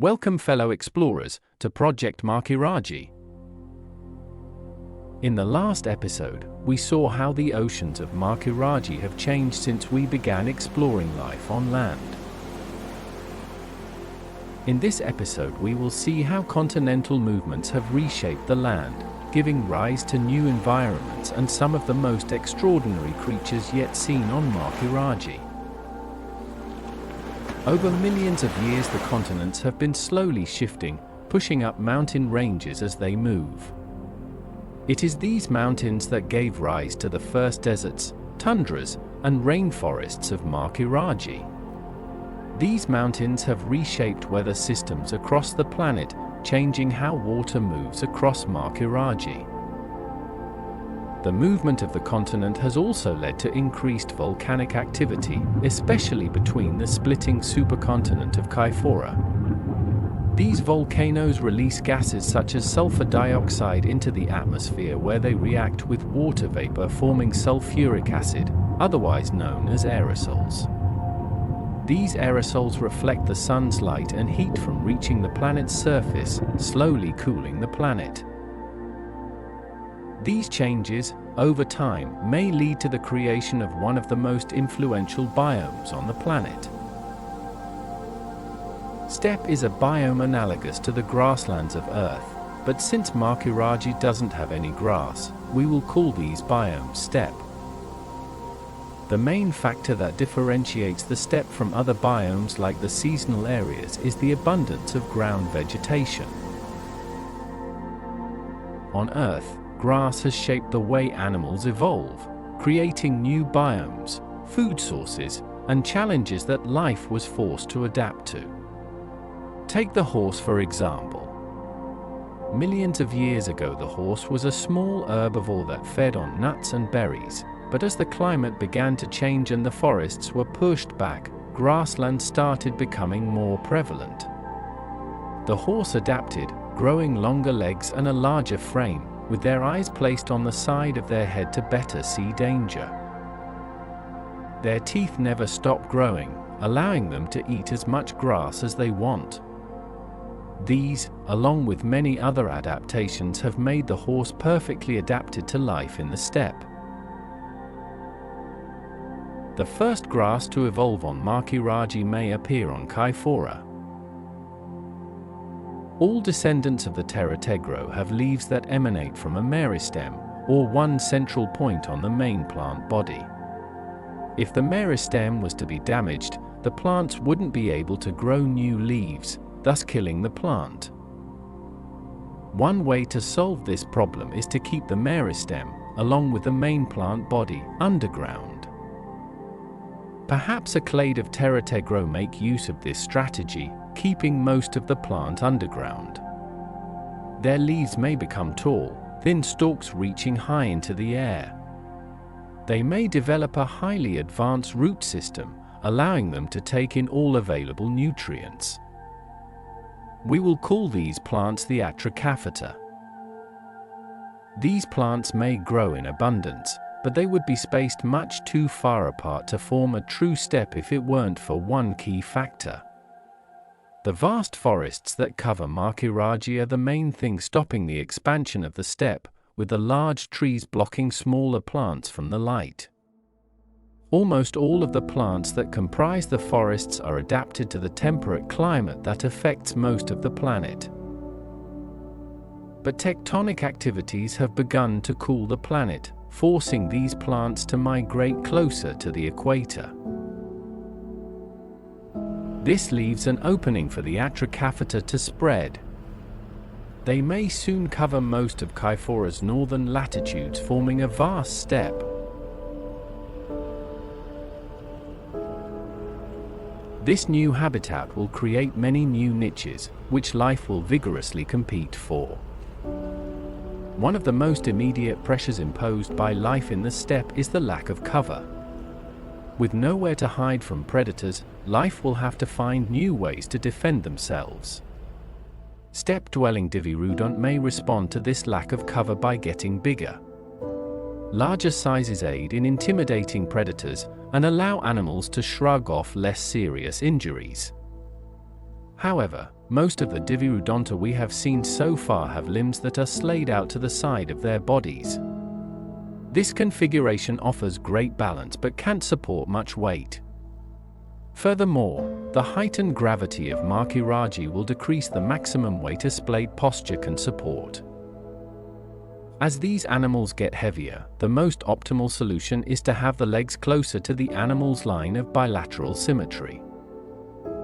Welcome fellow explorers to Project Makirraji. In the last episode, we saw how the oceans of Makirraji have changed since we began exploring life on land. In this episode we will see how continental movements have reshaped the land, giving rise to new environments and some of the most extraordinary creatures yet seen on Makirraji. Over millions of years the continents have been slowly shifting, pushing up mountain ranges as they move. It is these mountains that gave rise to the first deserts, tundras, and rainforests of Makirraji. These mountains have reshaped weather systems across the planet, changing how water moves across Makirraji. The movement of the continent has also led to increased volcanic activity, especially between the splitting supercontinent of Kaifora. These volcanoes release gases such as sulfur dioxide into the atmosphere, where they react with water vapor, forming sulfuric acid, otherwise known as aerosols. These aerosols reflect the sun's light and heat from reaching the planet's surface, slowly cooling the planet. These changes, over time, may lead to the creation of one of the most influential biomes on the planet. Steppe is a biome analogous to the grasslands of Earth, but since Makirraji doesn't have any grass, we will call these biomes steppe. The main factor that differentiates the steppe from other biomes like the seasonal areas is the abundance of ground vegetation. On Earth, grass has shaped the way animals evolve, creating new biomes, food sources, and challenges that life was forced to adapt to. Take the horse for example. Millions of years ago the horse was a small herbivore that fed on nuts and berries, but as the climate began to change and the forests were pushed back, grassland started becoming more prevalent. The horse adapted, growing longer legs and a larger frame, with their eyes placed on the side of their head to better see danger. Their teeth never stop growing, allowing them to eat as much grass as they want. These, along with many other adaptations, have made the horse perfectly adapted to life in the steppe. The first grass to evolve on Makirraji may appear on Kaifora. All descendants of the Terrategro have leaves that emanate from a meristem, or one central point on the main plant body. If the meristem was to be damaged, the plants wouldn't be able to grow new leaves, thus killing the plant. One way to solve this problem is to keep the meristem, along with the main plant body, underground. Perhaps a clade of Terrategro make use of this strategy, keeping most of the plant underground. Their leaves may become tall, thin stalks reaching high into the air. They may develop a highly advanced root system, allowing them to take in all available nutrients. We will call these plants the Atracaphyta. These plants may grow in abundance, but they would be spaced much too far apart to form a true steppe if it weren't for one key factor. The vast forests that cover Makirraji are the main thing stopping the expansion of the steppe, with the large trees blocking smaller plants from the light. Almost all of the plants that comprise the forests are adapted to the temperate climate that affects most of the planet. But tectonic activities have begun to cool the planet, forcing these plants to migrate closer to the equator. This leaves an opening for the Atracaphyta to spread. They may soon cover most of Kaifora's northern latitudes, forming a vast steppe. This new habitat will create many new niches, which life will vigorously compete for. One of the most immediate pressures imposed by life in the steppe is the lack of cover. With nowhere to hide from predators, life will have to find new ways to defend themselves. Steppe-dwelling Divirudont may respond to this lack of cover by getting bigger. Larger sizes aid in intimidating predators and allow animals to shrug off less serious injuries. However, most of the Divirodonta we have seen so far have limbs that are slayed out to the side of their bodies. This configuration offers great balance but can't support much weight. Furthermore, the heightened gravity of Makirraji will decrease the maximum weight a splayed posture can support. As these animals get heavier, the most optimal solution is to have the legs closer to the animal's line of bilateral symmetry.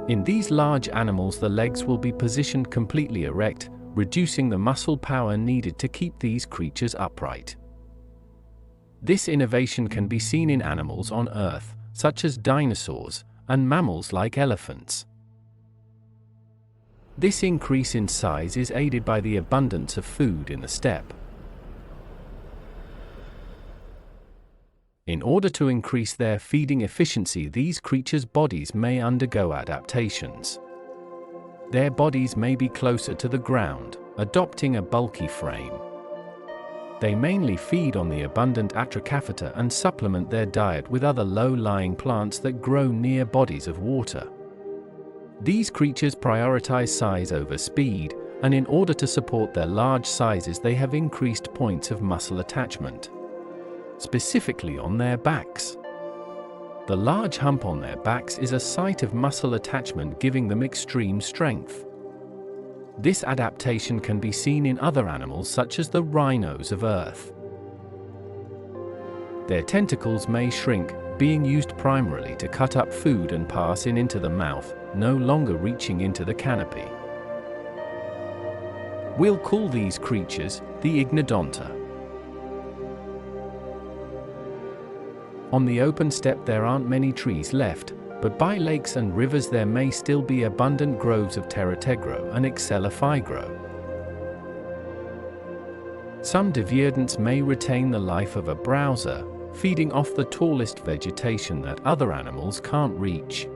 In these large animals, the legs will be positioned completely erect, reducing the muscle power needed to keep these creatures upright. This innovation can be seen in animals on Earth, such as dinosaurs, and mammals like elephants. This increase in size is aided by the abundance of food in the steppe. In order to increase their feeding efficiency, these creatures' bodies may undergo adaptations. Their bodies may be closer to the ground, adopting a bulky frame. They mainly feed on the abundant Atracaphyta and supplement their diet with other low-lying plants that grow near bodies of water. These creatures prioritize size over speed, and in order to support their large sizes, they have increased points of muscle attachment, specifically on their backs. The large hump on their backs is a site of muscle attachment, giving them extreme strength. This adaptation can be seen in other animals such as the rhinos of Earth. Their tentacles may shrink, being used primarily to cut up food and pass into the mouth, no longer reaching into the canopy. We'll call these creatures the Ignodonta. On the open steppe there aren't many trees left, but by lakes and rivers there may still be abundant groves of Terrategro and Excelifigro. Some Divirodonts may retain the life of a browser, feeding off the tallest vegetation that other animals can't reach.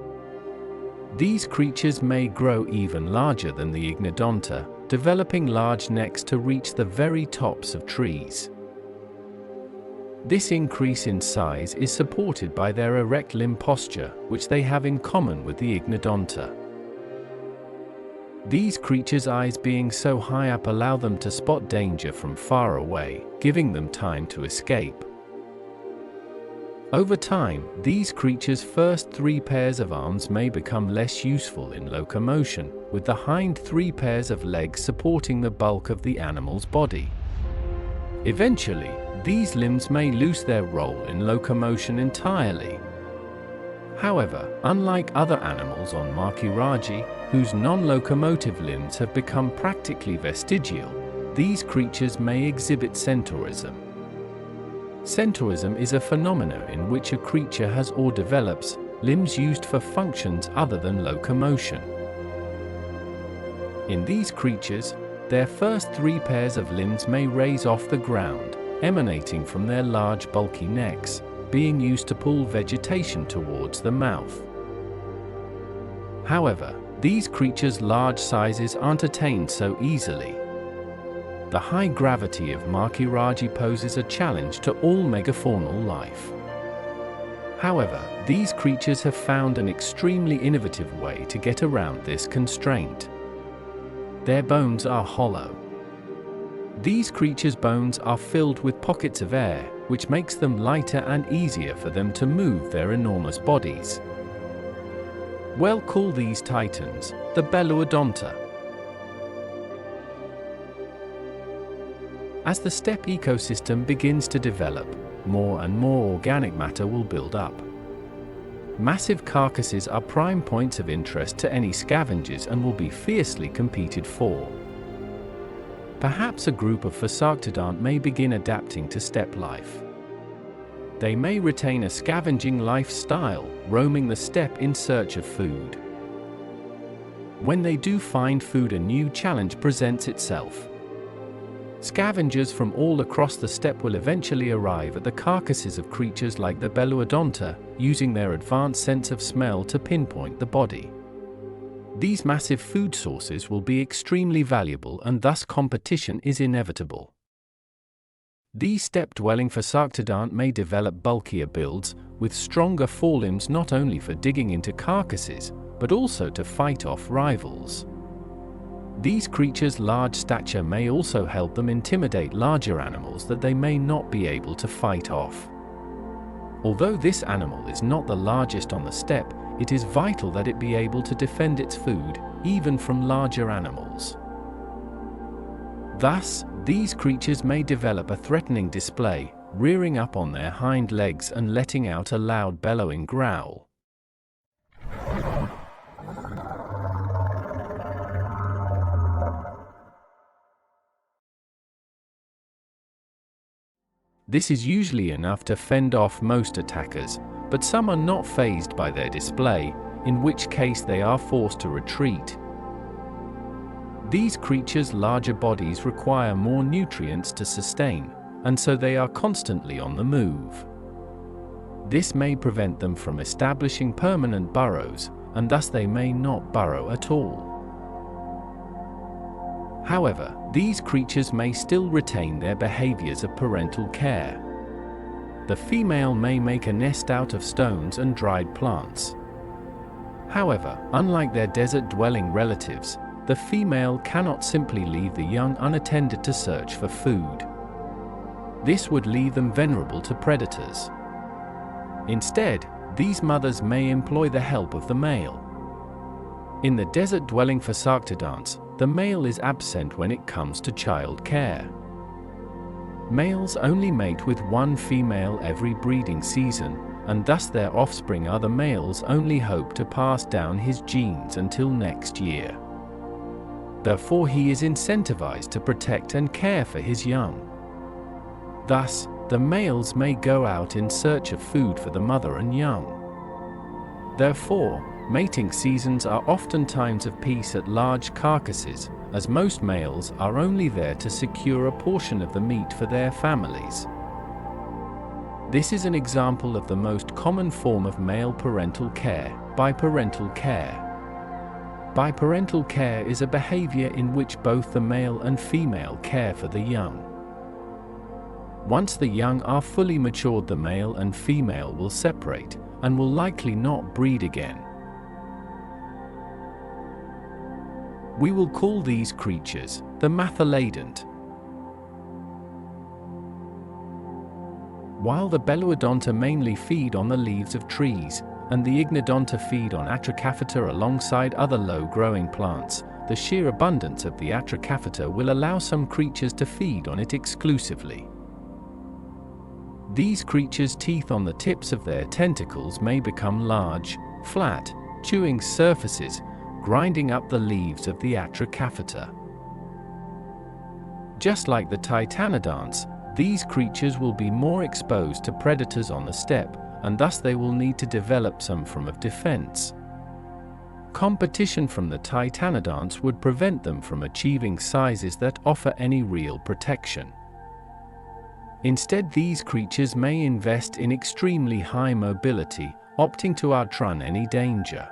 These creatures may grow even larger than the Ignodonta, developing large necks to reach the very tops of trees. This increase in size is supported by their erect limb posture, which they have in common with the Ignodonta. These creatures' eyes being so high up allow them to spot danger from far away, giving them time to escape. Over time, these creatures' first 3 pairs of arms may become less useful in locomotion, with the hind 3 pairs of legs supporting the bulk of the animal's body. Eventually, these limbs may lose their role in locomotion entirely. However, unlike other animals on Makirraji, whose non-locomotive limbs have become practically vestigial, these creatures may exhibit centaurism. Centaurism is a phenomenon in which a creature has or develops limbs used for functions other than locomotion. In these creatures, their first 3 pairs of limbs may raise off the ground, emanating from their large bulky necks, being used to pull vegetation towards the mouth. However, these creatures' large sizes aren't attained so easily. The high gravity of Makirraji poses a challenge to all megafaunal life. However, these creatures have found an extremely innovative way to get around this constraint. Their bones are hollow. These creatures' bones are filled with pockets of air, which makes them lighter and easier for them to move their enormous bodies. We'll call these titans the Beluodonta. As the steppe ecosystem begins to develop, more and more organic matter will build up. Massive carcasses are prime points of interest to any scavengers and will be fiercely competed for. Perhaps a group of Phasarctodont may begin adapting to steppe life. They may retain a scavenging lifestyle, roaming the steppe in search of food. When they do find food, a new challenge presents itself. Scavengers from all across the steppe will eventually arrive at the carcasses of creatures like the Beluodonta, using their advanced sense of smell to pinpoint the body. These massive food sources will be extremely valuable, and thus competition is inevitable. These steppe-dwelling Phasarctodont may develop bulkier builds, with stronger forelimbs not only for digging into carcasses, but also to fight off rivals. These creatures' large stature may also help them intimidate larger animals that they may not be able to fight off. Although this animal is not the largest on the steppe, it is vital that it be able to defend its food, even from larger animals. Thus, these creatures may develop a threatening display, rearing up on their hind legs and letting out a loud bellowing growl. This is usually enough to fend off most attackers, but some are not fazed by their display, in which case they are forced to retreat. These creatures' larger bodies require more nutrients to sustain, and so they are constantly on the move. This may prevent them from establishing permanent burrows, and thus they may not burrow at all. However, these creatures may still retain their behaviors of parental care. The female may make a nest out of stones and dried plants. However, unlike their desert-dwelling relatives, the female cannot simply leave the young unattended to search for food. This would leave them vulnerable to predators. Instead, these mothers may employ the help of the male. In the desert-dwelling Phasarctodonts, the male is absent when it comes to child care. Males only mate with one female every breeding season, and thus their offspring are the male's only hope to pass down his genes until next year. Therefore, he is incentivized to protect and care for his young. Thus, the males may go out in search of food for the mother and young. Therefore, mating seasons are oftentimes of peace at large carcasses, as most males are only there to secure a portion of the meat for their families. This is an example of the most common form of male parental care, biparental care. Biparental care is a behavior in which both the male and female care for the young. Once the young are fully matured, the male and female will separate, and will likely not breed again. We will call these creatures the Mathiladont. While the Belluodonta mainly feed on the leaves of trees, and the Ignodonta feed on Atrachaphyta alongside other low-growing plants, the sheer abundance of the Atrachaphyta will allow some creatures to feed on it exclusively. These creatures' teeth on the tips of their tentacles may become large, flat, chewing surfaces, grinding up the leaves of the Atrachaphyta. Just like the Titanodonts, these creatures will be more exposed to predators on the steppe, and thus they will need to develop some form of defense. Competition from the Titanodonts would prevent them from achieving sizes that offer any real protection. Instead, these creatures may invest in extremely high mobility, opting to outrun any danger.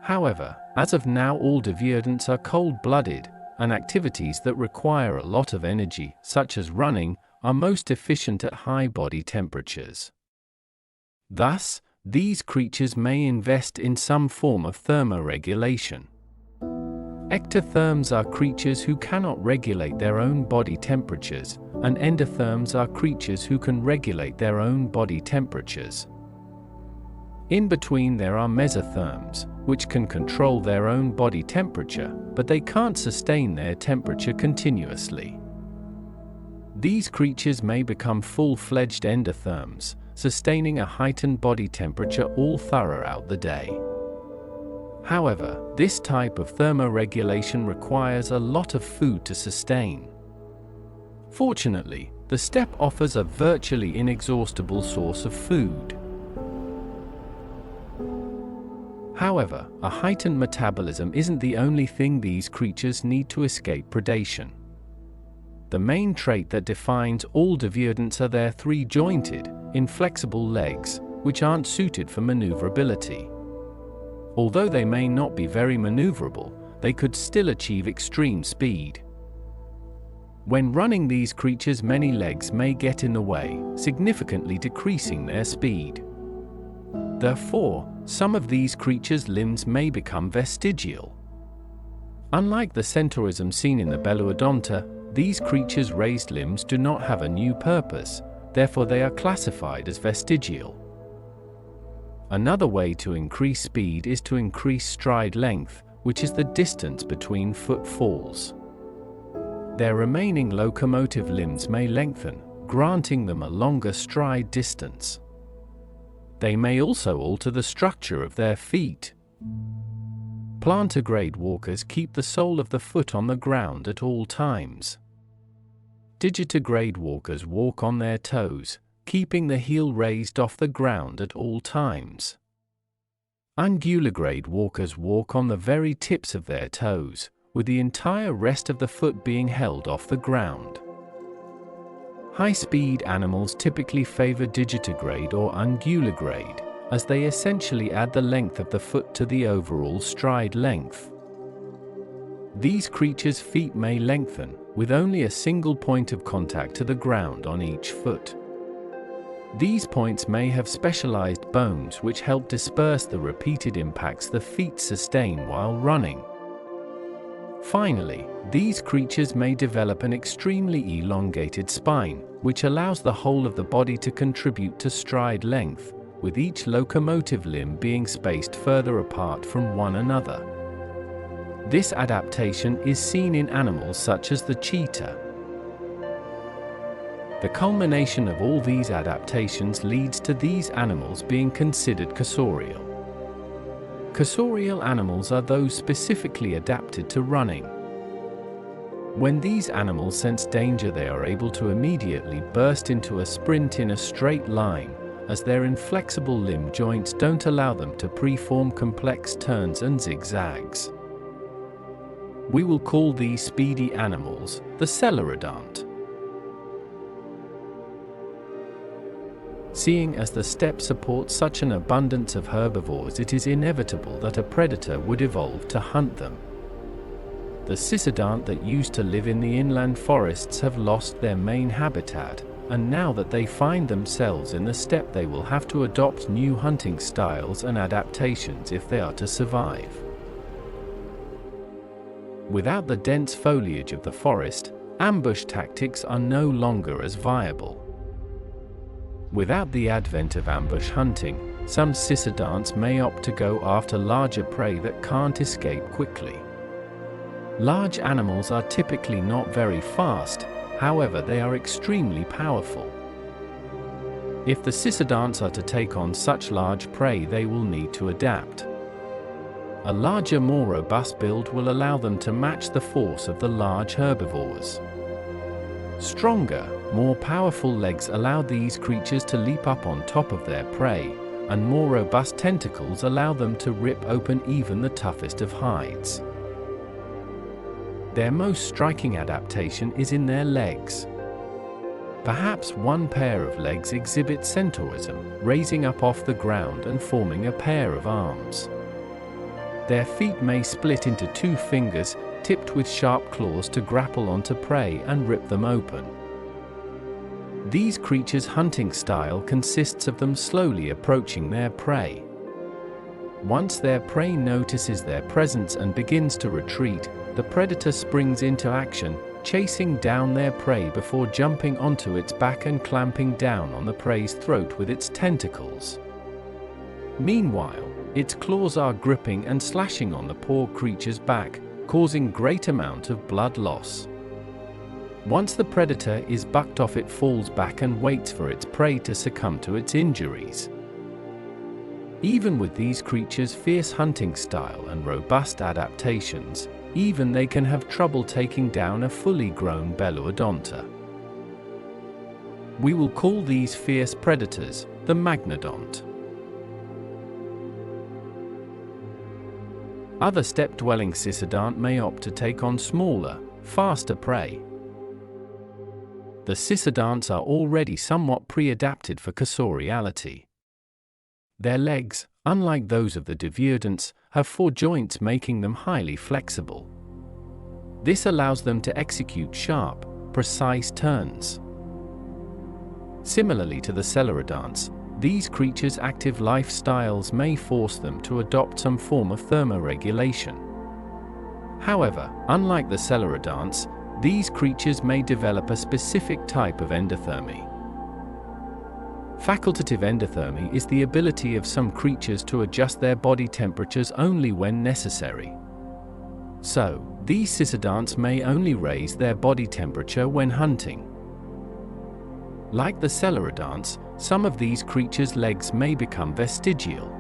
However, as of now, all deviodonts are cold-blooded, and activities that require a lot of energy, such as running, are most efficient at high body temperatures. Thus, these creatures may invest in some form of thermoregulation. Ectotherms are creatures who cannot regulate their own body temperatures, and endotherms are creatures who can regulate their own body temperatures. In between there are mesotherms, which can control their own body temperature, but they can't sustain their temperature continuously. These creatures may become full-fledged endotherms, sustaining a heightened body temperature all throughout the day. However, this type of thermoregulation requires a lot of food to sustain. Fortunately, the steppe offers a virtually inexhaustible source of food. However, a heightened metabolism isn't the only thing these creatures need to escape predation. The main trait that defines all deviodonts are their three-jointed, inflexible legs, which aren't suited for maneuverability. Although they may not be very maneuverable, they could still achieve extreme speed. When running, these creatures' many legs may get in the way, significantly decreasing their speed. Therefore, some of these creatures' limbs may become vestigial. Unlike the centaurism seen in the Belluodonta, these creatures' raised limbs do not have a new purpose, therefore they are classified as vestigial. Another way to increase speed is to increase stride length, which is the distance between footfalls. Their remaining locomotive limbs may lengthen, granting them a longer stride distance. They may also alter the structure of their feet. Plantardigrade walkers keep the sole of the foot on the ground at all times. Digitigrade walkers walk on their toes, keeping the heel raised off the ground at all times. Unguligrade walkers walk on the very tips of their toes, with the entire rest of the foot being held off the ground. High-speed animals typically favor digitigrade or unguligrade, as they essentially add the length of the foot to the overall stride length. These creatures' feet may lengthen, with only a single point of contact to the ground on each foot. These points may have specialized bones which help disperse the repeated impacts the feet sustain while running. Finally, these creatures may develop an extremely elongated spine, which allows the whole of the body to contribute to stride length, with each locomotive limb being spaced further apart from one another. This adaptation is seen in animals such as the cheetah. The culmination of all these adaptations leads to these animals being considered cursorial. Cursorial animals are those specifically adapted to running. When these animals sense danger, they are able to immediately burst into a sprint in a straight line, as their inflexible limb joints don't allow them to preform complex turns and zigzags. We will call these speedy animals the Celerodont. Seeing as the steppe supports such an abundance of herbivores, it is inevitable that a predator would evolve to hunt them. The Cicadont that used to live in the inland forests have lost their main habitat, and now that they find themselves in the steppe, they will have to adopt new hunting styles and adaptations if they are to survive. Without the dense foliage of the forest, ambush tactics are no longer as viable. Without the advent of ambush hunting, some Cicadonts may opt to go after larger prey that can't escape quickly. Large animals are typically not very fast, however they are extremely powerful. If the Cicadonts are to take on such large prey, they will need to adapt. A larger, more robust build will allow them to match the force of the large herbivores. Stronger, more powerful legs allow these creatures to leap up on top of their prey, and more robust tentacles allow them to rip open even the toughest of hides. Their most striking adaptation is in their legs. Perhaps one pair of legs exhibits centaurism, raising up off the ground and forming a pair of arms. Their feet may split into two fingers, tipped with sharp claws to grapple onto prey and rip them open. These creatures' hunting style consists of them slowly approaching their prey. Once their prey notices their presence and begins to retreat, the predator springs into action, chasing down their prey before jumping onto its back and clamping down on the prey's throat with its tentacles. Meanwhile, its claws are gripping and slashing on the poor creature's back, causing great amount of blood loss. Once the predator is bucked off, it falls back and waits for its prey to succumb to its injuries. Even with these creatures' fierce hunting style and robust adaptations, even they can have trouble taking down a fully grown Belluodonta. We will call these fierce predators the Magnodont. Other steppe-dwelling Cicadont may opt to take on smaller, faster prey. The Cicadonts are already somewhat pre-adapted for cursoriality. Their legs, unlike those of the Diviodonts, have 4 joints, making them highly flexible. This allows them to execute sharp, precise turns. Similarly to the Celerodonts, these creatures' active lifestyles may force them to adopt some form of thermoregulation. However, unlike the Celerodonts, these creatures may develop a specific type of endothermy. Facultative endothermy is the ability of some creatures to adjust their body temperatures only when necessary. So, these Cicadonts may only raise their body temperature when hunting. Like the Celerodonts, some of these creatures' legs may become vestigial.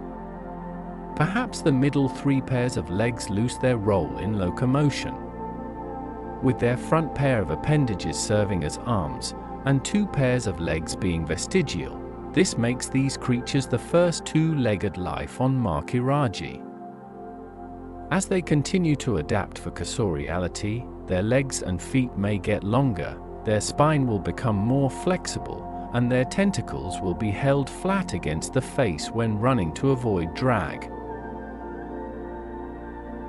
Perhaps the middle 3 pairs of legs lose their role in locomotion, with their front pair of appendages serving as arms, and 2 pairs of legs being vestigial. This makes these creatures the first 2-legged life on Makirraji. As they continue to adapt for cursoriality, their legs and feet may get longer, their spine will become more flexible, and their tentacles will be held flat against the face when running to avoid drag.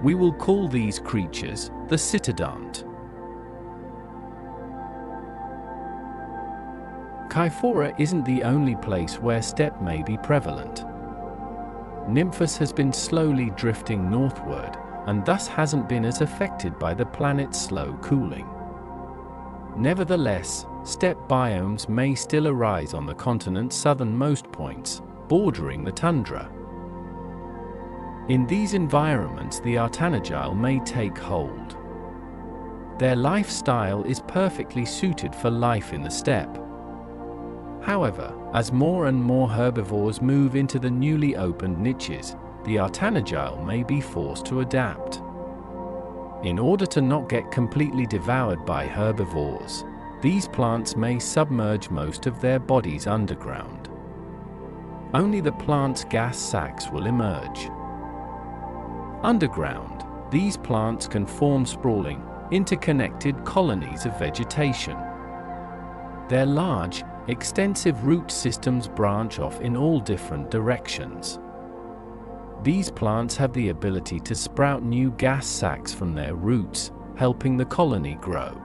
We will call these creatures the Citadont. Kyphora isn't the only place where steppe may be prevalent. Nymphus has been slowly drifting northward, and thus hasn't been as affected by the planet's slow cooling. Nevertheless, steppe biomes may still arise on the continent's southernmost points, bordering the tundra. In these environments, the Artanagile may take hold. Their lifestyle is perfectly suited for life in the steppe. However, as more and more herbivores move into the newly opened niches, the Artanagile may be forced to adapt. In order to not get completely devoured by herbivores, these plants may submerge most of their bodies underground. Only the plant's gas sacs will emerge. Underground, these plants can form sprawling, interconnected colonies of vegetation. Their large, extensive root systems branch off in all different directions. These plants have the ability to sprout new gas sacs from their roots, helping the colony grow.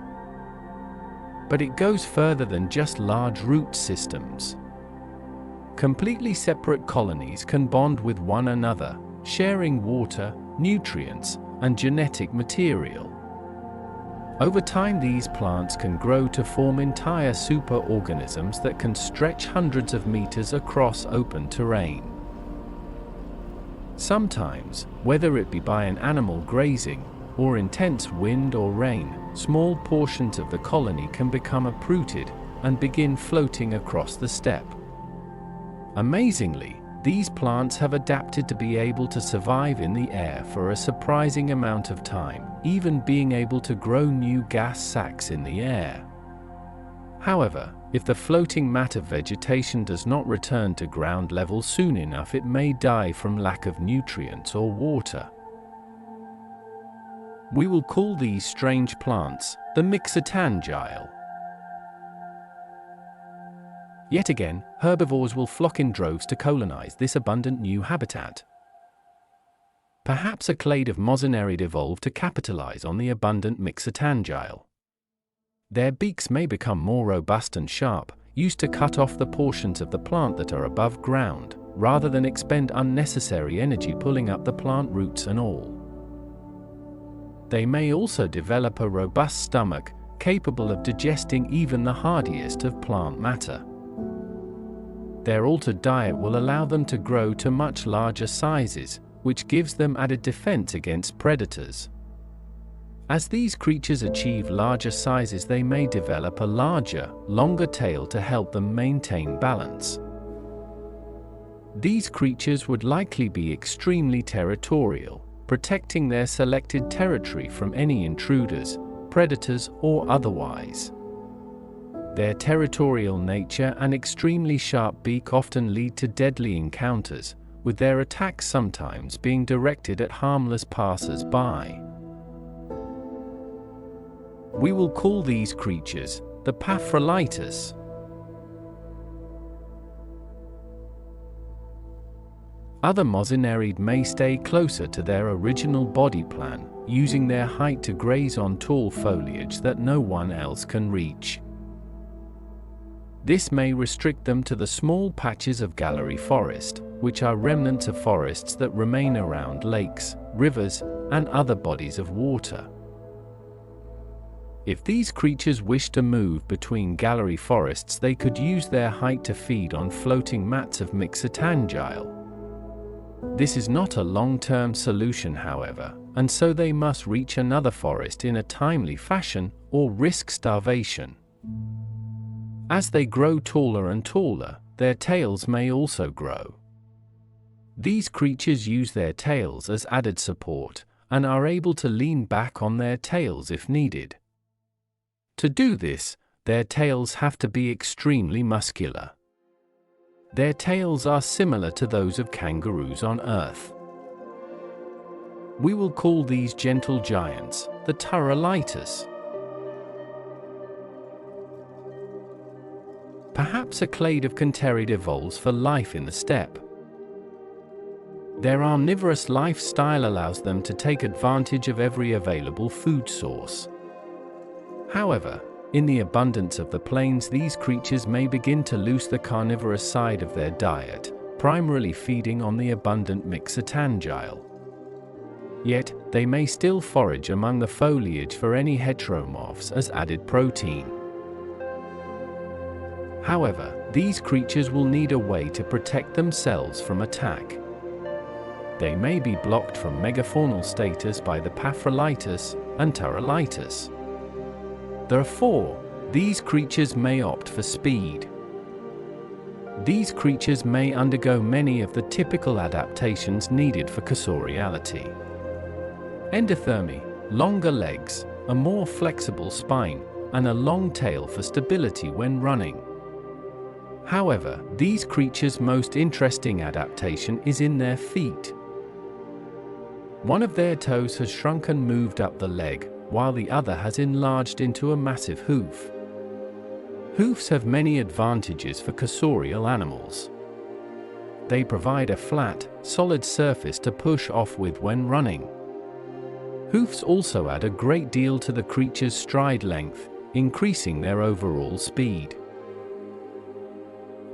But it goes further than just large root systems. Completely separate colonies can bond with one another, sharing water, nutrients, and genetic material. Over time, these plants can grow to form entire superorganisms that can stretch hundreds of meters across open terrain. Sometimes, whether it be by an animal grazing, or intense wind or rain, small portions of the colony can become uprooted and begin floating across the steppe. Amazingly, these plants have adapted to be able to survive in the air for a surprising amount of time, even being able to grow new gas sacs in the air. However, if the floating mat of vegetation does not return to ground level soon enough, it may die from lack of nutrients or water. We will call these strange plants the Mixotangile. Yet again, herbivores will flock in droves to colonize this abundant new habitat. Perhaps a clade of Mosanerid evolved to capitalize on the abundant Mixotangile. Their beaks may become more robust and sharp, used to cut off the portions of the plant that are above ground, rather than expend unnecessary energy pulling up the plant roots and all. They may also develop a robust stomach, capable of digesting even the hardiest of plant matter. Their altered diet will allow them to grow to much larger sizes, which gives them added defense against predators. As these creatures achieve larger sizes, they may develop a larger, longer tail to help them maintain balance. These creatures would likely be extremely territorial, protecting their selected territory from any intruders, predators, or otherwise. Their territorial nature and extremely sharp beak often lead to deadly encounters, with their attacks sometimes being directed at harmless passers-by. We will call these creatures the Paphrolitus. Other Mosanerid may stay closer to their original body plan, using their height to graze on tall foliage that no one else can reach. This may restrict them to the small patches of gallery forest, which are remnants of forests that remain around lakes, rivers, and other bodies of water. If these creatures wish to move between gallery forests, they could use their height to feed on floating mats of mixotangile. This is not a long-term solution, however, and so they must reach another forest in a timely fashion or risk starvation. As they grow taller and taller, their tails may also grow. These creatures use their tails as added support and are able to lean back on their tails if needed. To do this, their tails have to be extremely muscular. Their tails are similar to those of kangaroos on Earth. We will call these gentle giants the Turralitis. Perhaps a clade of Canterid evolves for life in the steppe. Their omnivorous lifestyle allows them to take advantage of every available food source. However, in the abundance of the plains, these creatures may begin to lose the carnivorous side of their diet, primarily feeding on the abundant mixotangile. Yet, they may still forage among the foliage for any heteromorphs as added protein. However, these creatures will need a way to protect themselves from attack. They may be blocked from megafaunal status by the Paphrolitis and Turralitis. Therefore, these creatures may opt for speed. These creatures may undergo many of the typical adaptations needed for cursoriality. Endothermy, longer legs, a more flexible spine, and a long tail for stability when running. However, these creatures' most interesting adaptation is in their feet. One of their toes has shrunk and moved up the leg, while the other has enlarged into a massive hoof. Hoofs have many advantages for cursorial animals. They provide a flat, solid surface to push off with when running. Hoofs also add a great deal to the creature's stride length, increasing their overall speed.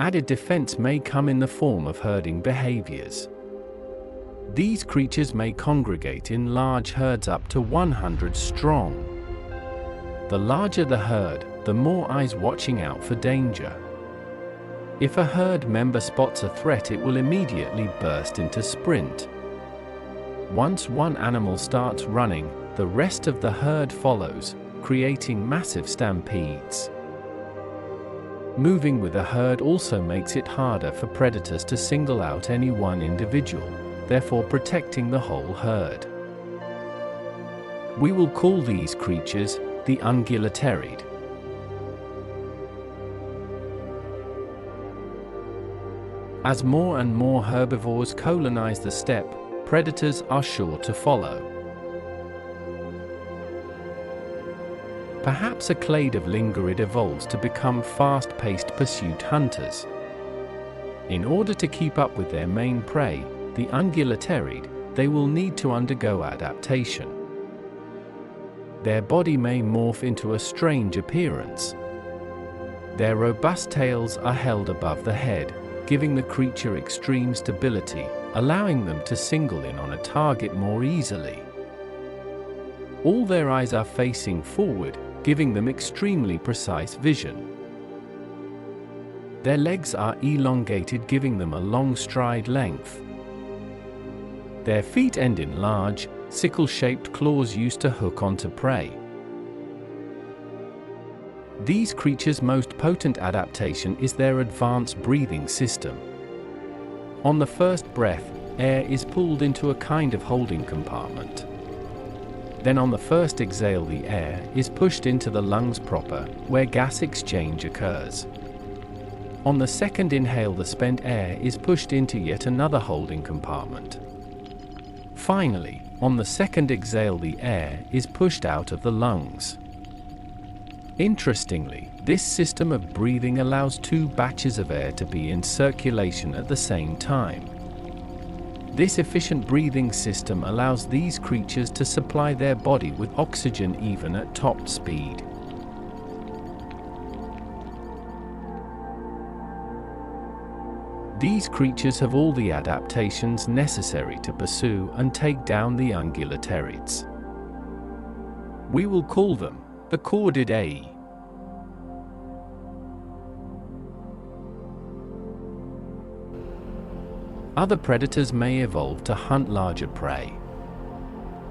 Added defense may come in the form of herding behaviors. These creatures may congregate in large herds up to 100 strong. The larger the herd, the more eyes watching out for danger. If a herd member spots a threat, it will immediately burst into sprint. Once one animal starts running, the rest of the herd follows, creating massive stampedes. Moving with a herd also makes it harder for predators to single out any one individual, therefore protecting the whole herd. We will call these creatures the Ungulaterid. As more and more herbivores colonize the steppe, predators are sure to follow. Perhaps a clade of Lingurid evolves to become fast-paced pursuit hunters. In order to keep up with their main prey, the Ungulaterid, they will need to undergo adaptation. Their body may morph into a strange appearance. Their robust tails are held above the head, giving the creature extreme stability, allowing them to single in on a target more easily. All their eyes are facing forward, giving them extremely precise vision. Their legs are elongated, giving them a long stride length. Their feet end in large, sickle-shaped claws used to hook onto prey. These creatures' most potent adaptation is their advanced breathing system. On the first breath, air is pulled into a kind of holding compartment. Then on the first exhale, the air is pushed into the lungs proper, where gas exchange occurs. On the second inhale, the spent air is pushed into yet another holding compartment. Finally, on the second exhale, the air is pushed out of the lungs. Interestingly, this system of breathing allows two batches of air to be in circulation at the same time. This efficient breathing system allows these creatures to supply their body with oxygen even at top speed. These creatures have all the adaptations necessary to pursue and take down the ungulaterids. We will call them the Chordidae. Other predators may evolve to hunt larger prey.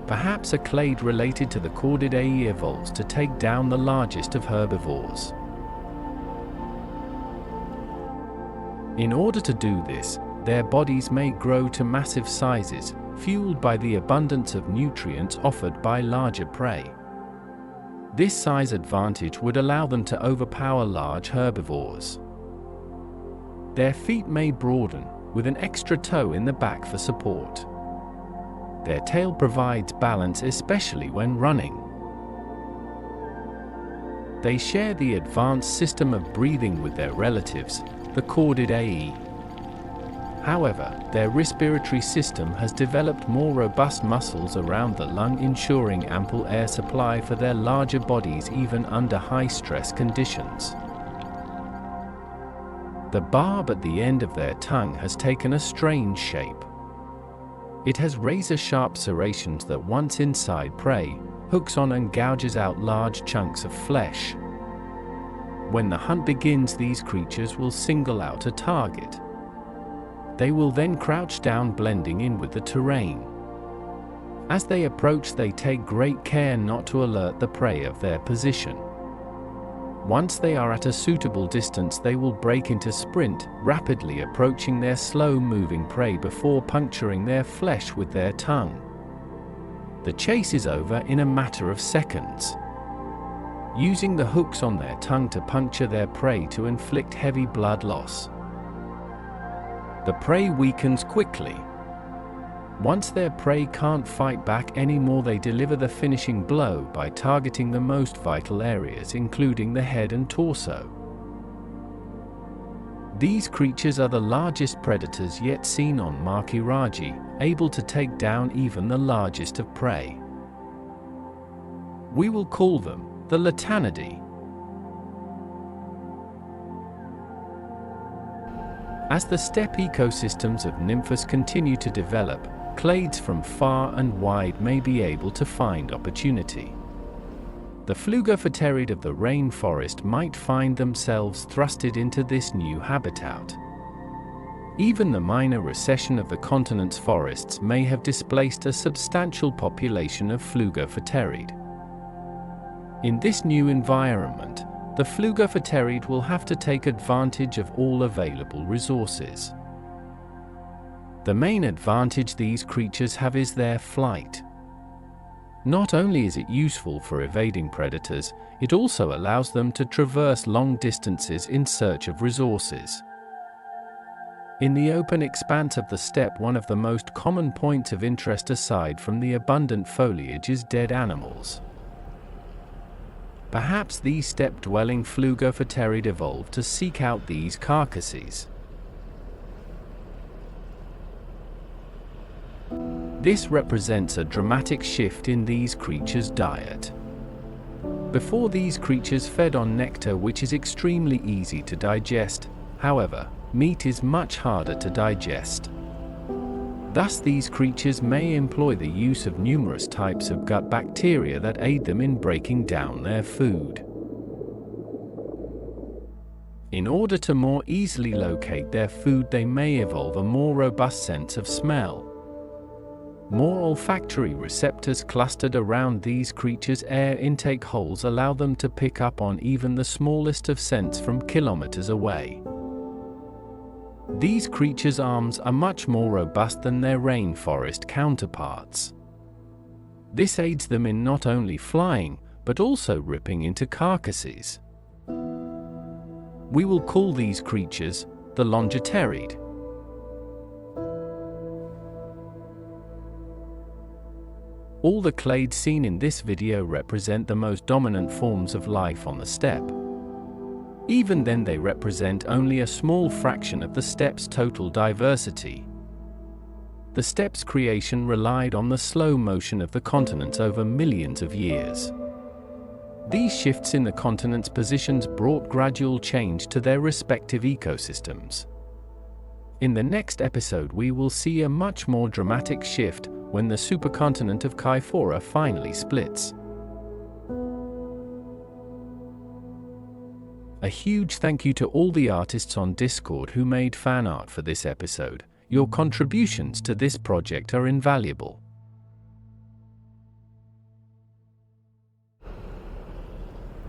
Perhaps a clade related to the Chordidae evolves to take down the largest of herbivores. In order to do this, their bodies may grow to massive sizes, fueled by the abundance of nutrients offered by larger prey. This size advantage would allow them to overpower large herbivores. Their feet may broaden, with an extra toe in the back for support. Their tail provides balance, especially when running. They share the advanced system of breathing with their relatives, the Chordidae. However, their respiratory system has developed more robust muscles around the lung, ensuring ample air supply for their larger bodies even under high-stress conditions. The barb at the end of their tongue has taken a strange shape. It has razor-sharp serrations that, once inside prey, hooks on and gouges out large chunks of flesh. When the hunt begins, these creatures will single out a target. They will then crouch down, blending in with the terrain. As they approach, they take great care not to alert the prey of their position. Once they are at a suitable distance, they will break into sprint, rapidly approaching their slow-moving prey before puncturing their flesh with their tongue. The chase is over in a matter of seconds. Using the hooks on their tongue to puncture their prey to inflict heavy blood loss. The prey weakens quickly. Once their prey can't fight back anymore, they deliver the finishing blow by targeting the most vital areas, including the head and torso. These creatures are the largest predators yet seen on Makirraji, able to take down even the largest of prey. We will call them the Latanidae. As the steppe ecosystems of Nymphus continue to develop, clades from far and wide may be able to find opportunity. The Flugophoterid of the rainforest might find themselves thrusted into this new habitat. Even the minor recession of the continent's forests may have displaced a substantial population of Flugophoterid. In this new environment, the Flugophoterid will have to take advantage of all available resources. The main advantage these creatures have is their flight. Not only is it useful for evading predators, it also allows them to traverse long distances in search of resources. In the open expanse of the steppe, one of the most common points of interest aside from the abundant foliage is dead animals. Perhaps these steppe-dwelling Flugophoterid evolved to seek out these carcasses. This represents a dramatic shift in these creatures' diet. Before, these creatures fed on nectar, which is extremely easy to digest. However, meat is much harder to digest. Thus, these creatures may employ the use of numerous types of gut bacteria that aid them in breaking down their food. In order to more easily locate their food, they may evolve a more robust sense of smell. More olfactory receptors clustered around these creatures' air intake holes allow them to pick up on even the smallest of scents from kilometers away. These creatures' arms are much more robust than their rainforest counterparts. This aids them in not only flying, but also ripping into carcasses. We will call these creatures the Longipterid. All the clades seen in this video represent the most dominant forms of life on the steppe. Even then, they represent only a small fraction of the steppe's total diversity. The steppe's creation relied on the slow motion of the continents over millions of years. These shifts in the continents' positions brought gradual change to their respective ecosystems. In the next episode we will see a much more dramatic shift when the supercontinent of Kaifora finally splits. A huge thank you to all the artists on Discord who made fan art for this episode. Your contributions to this project are invaluable.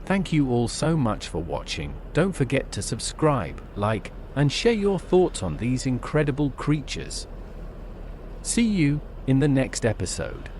Thank you all so much for watching. Don't forget to subscribe, like, and share your thoughts on these incredible creatures. See you in the next episode.